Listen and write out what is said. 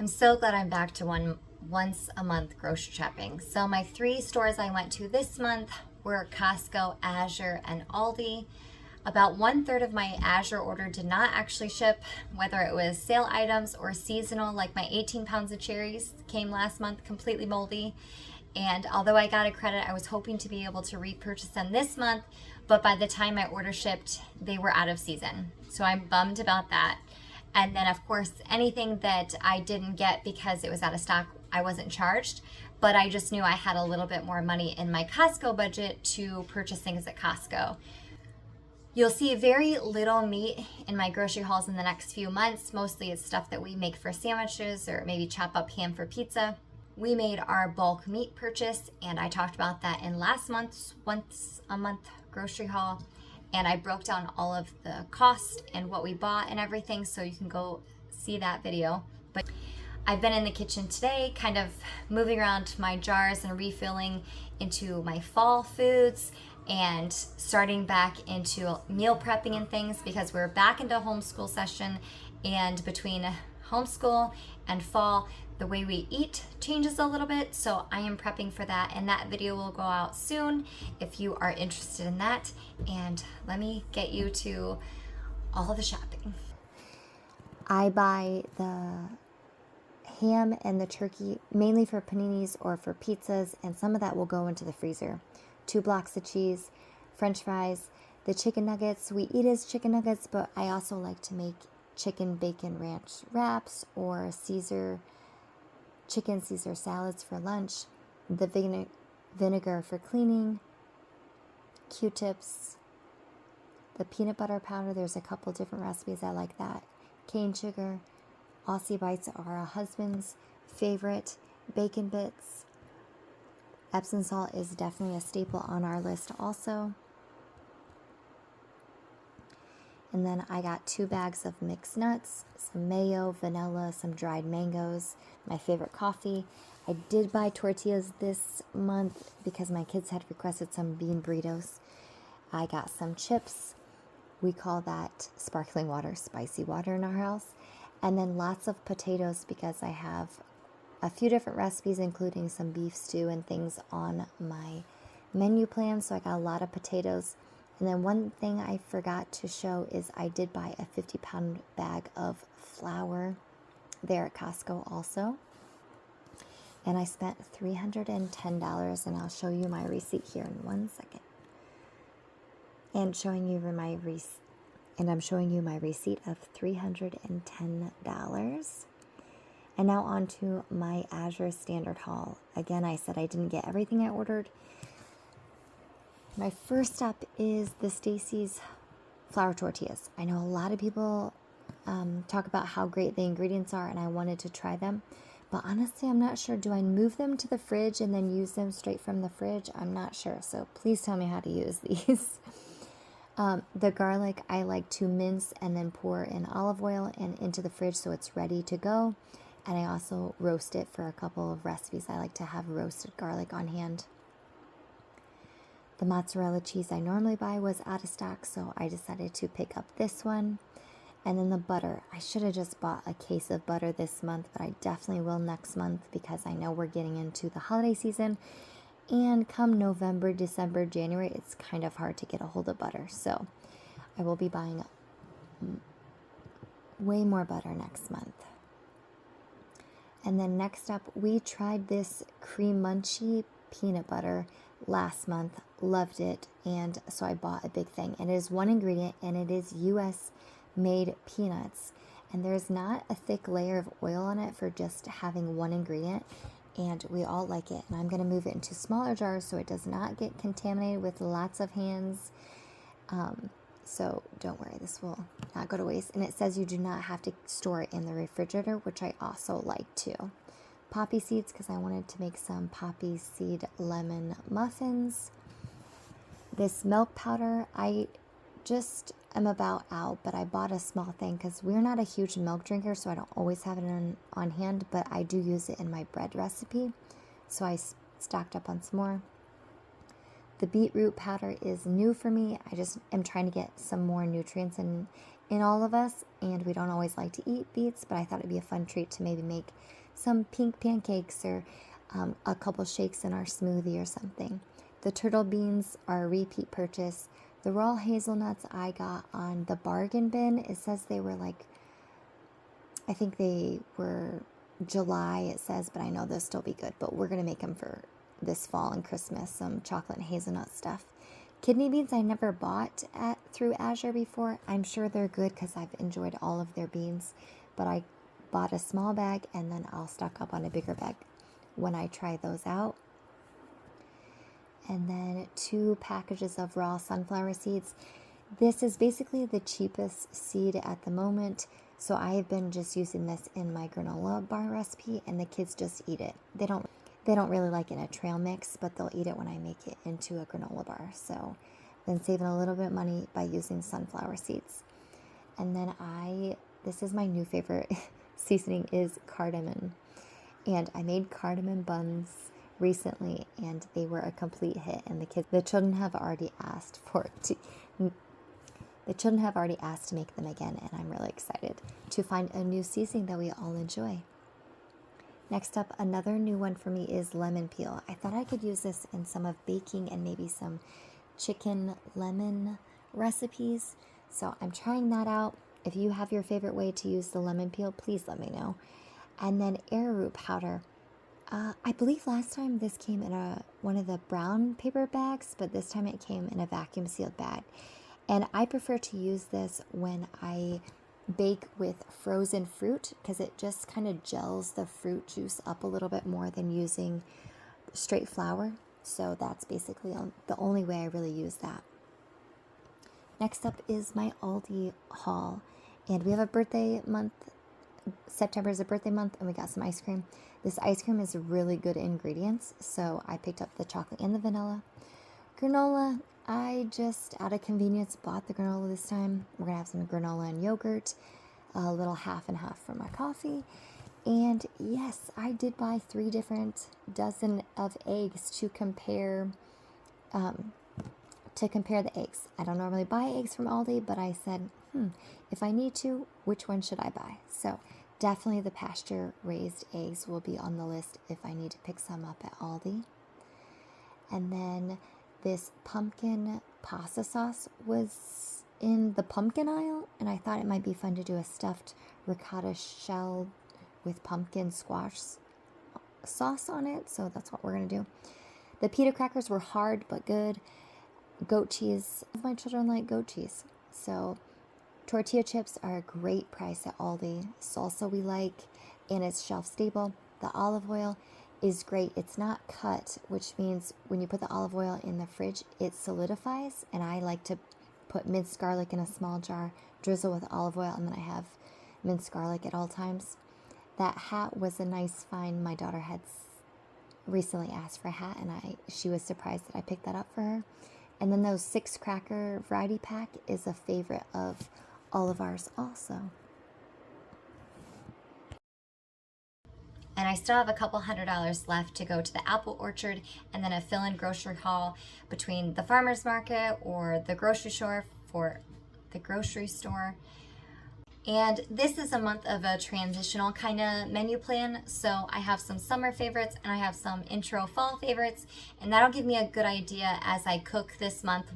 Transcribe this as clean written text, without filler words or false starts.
I'm so glad I'm back to once a month grocery shopping. So my 3 stores I went to this month were Costco, Azure, and Aldi. About 1/3 of my Azure order did not actually ship, whether it was sale items or seasonal, like my 18 pounds of cherries came last month completely moldy. And although I got a credit, I was hoping to be able to repurchase them this month, but by the time my order shipped, they were out of season. So I'm bummed about that. And then, of course, anything that I didn't get because it was out of stock, I wasn't charged. But I just knew I had a little bit more money in my Costco budget to purchase things at Costco. You'll see very little meat in my grocery hauls in the next few months. Mostly it's stuff that we make for sandwiches or maybe chop up ham for pizza. We made our bulk meat purchase, and I talked about that in last month's once a month grocery haul. And I broke down all of the cost and what we bought and everything, so you can go see that video. But I've been in the kitchen today, kind of moving around my jars and refilling into my fall foods and starting back into meal prepping and things because we're back into homeschool session, and between homeschool and fall, the way we eat changes a little bit. So I am prepping for that, and that video will go out soon if you are interested in that. And let me get you to all of the shopping. I buy the ham and the turkey mainly for paninis or for pizzas, and some of that will go into the freezer. 2 blocks of cheese, French fries, the chicken nuggets. We eat as chicken nuggets, but I also like to make chicken bacon ranch wraps or chicken Caesar salads for lunch, the vinegar for cleaning, Q-tips, the peanut butter powder. There's a couple different recipes I like that. Cane sugar, Aussie bites are a husband's favorite, bacon bits. Epsom salt is definitely a staple on our list also. And then I got 2 bags of mixed nuts, some mayo, vanilla, some dried mangoes, my favorite coffee. I did buy tortillas this month because my kids had requested some bean burritos. I got some chips. We call that sparkling water, spicy water in our house. And then lots of potatoes because I have a few different recipes, including some beef stew and things on my menu plan. So I got a lot of potatoes. And then one thing I forgot to show is I did buy a 50-pound bag of flour there at Costco also. And I spent $310, and I'll show you my receipt here in 1 second. And I'm showing you my receipt of $310. And now on to my Azure Standard haul. Again, I said I didn't get everything I ordered. My first stop is the Stacy's flour tortillas. I know a lot of people talk about how great the ingredients are, and I wanted to try them. But honestly, I'm not sure. Do I move them to the fridge and then use them straight from the fridge? I'm not sure. So please tell me how to use these. The garlic I like to mince and then pour in olive oil and into the fridge so it's ready to go. And I also roast it for a couple of recipes. I like to have roasted garlic on hand. The mozzarella cheese I normally buy was out of stock, so I decided to pick up this one. And then the butter. I should have just bought a case of butter this month, but I definitely will next month because I know we're getting into the holiday season. And come November, December, January, it's kind of hard to get a hold of butter. So I will be buying way more butter next month. And then next up, we tried this Cream Munchie peanut butter last month. Loved it, and so I bought a big thing. And it is 1 ingredient, and it is U.S. made peanuts. And there's not a thick layer of oil on it for just having 1 ingredient, and we all like it. And I'm going to move it into smaller jars so it does not get contaminated with lots of hands. So don't worry, this will not go to waste. And it says you do not have to store it in the refrigerator, which I also like too. Poppy seeds, because I wanted to make some poppy seed lemon muffins. This milk powder, I just am about out, but I bought a small thing because we're not a huge milk drinker, so I don't always have it on hand, but I do use it in my bread recipe, so I stocked up on some more. The beetroot powder is new for me. I just am trying to get some more nutrients in all of us, and we don't always like to eat beets, but I thought it'd be a fun treat to maybe make some pink pancakes or a couple shakes in our smoothie or something. The turtle beans are a repeat purchase. The raw hazelnuts I got on the bargain bin. It says they were like, I think they were July, it says, but I know they'll still be good. But we're going to make them for this fall and Christmas, some chocolate and hazelnut stuff. Kidney beans I never bought through Azure before. I'm sure they're good because I've enjoyed all of their beans. But I bought a small bag, and then I'll stock up on a bigger bag when I try those out. And then 2 packages of raw sunflower seeds. This is basically the cheapest seed at the moment. So I have been just using this in my granola bar recipe, and the kids just eat it. They don't really like it in a trail mix, but they'll eat it when I make it into a granola bar. So then saving a little bit of money by using sunflower seeds. And then this is my new favorite seasoning is cardamom. And I made cardamom buns recently, and they were a complete hit. And the children have already asked to make them again, and I'm really excited to find a new seasoning that we all enjoy. Next up, another new one for me is lemon peel. I thought I could use this in some of baking and maybe some chicken lemon recipes. So I'm trying that out. If you have your favorite way to use the lemon peel, please let me know. And then arrowroot powder. I believe last time this came in one of the brown paper bags, but this time it came in a vacuum sealed bag. And I prefer to use this when I bake with frozen fruit because it just kind of gels the fruit juice up a little bit more than using straight flour. So that's basically the only way I really use that. Next up is my Aldi haul. And we have a birthday month. September is a birthday month, and we got some ice cream. This ice cream is really good ingredients, so I picked up the chocolate and the vanilla. Granola, I just, out of convenience, bought the granola this time. We're going to have some granola and yogurt, a little half and half for my coffee. And yes, I did buy 3 different dozen of eggs to compare the eggs. I don't normally buy eggs from Aldi, but I said, if I need to, which one should I buy? So definitely the pasture-raised eggs will be on the list if I need to pick some up at Aldi. And then this pumpkin pasta sauce was in the pumpkin aisle, and I thought it might be fun to do a stuffed ricotta shell with pumpkin squash sauce on it, so that's what we're going to do. The pita crackers were hard but good. Goat cheese. My children like goat cheese. So tortilla chips are a great price at Aldi. Salsa we like, and it's shelf stable. The olive oil is great. It's not cut, which means when you put the olive oil in the fridge, it solidifies, and I like to put minced garlic in a small jar, drizzle with olive oil, and then I have minced garlic at all times. That hat was a nice find. My daughter had recently asked for a hat, and she was surprised that I picked that up for her. And then those 6 cracker variety pack is a favorite of all of ours also. And I still have a couple $100 left to go to the apple orchard and then a fill-in grocery haul between the farmer's market or the grocery store for the grocery store. And this is a month of a transitional kind of menu plan. So I have some summer favorites and I have some intro fall favorites, and that'll give me a good idea as I cook this month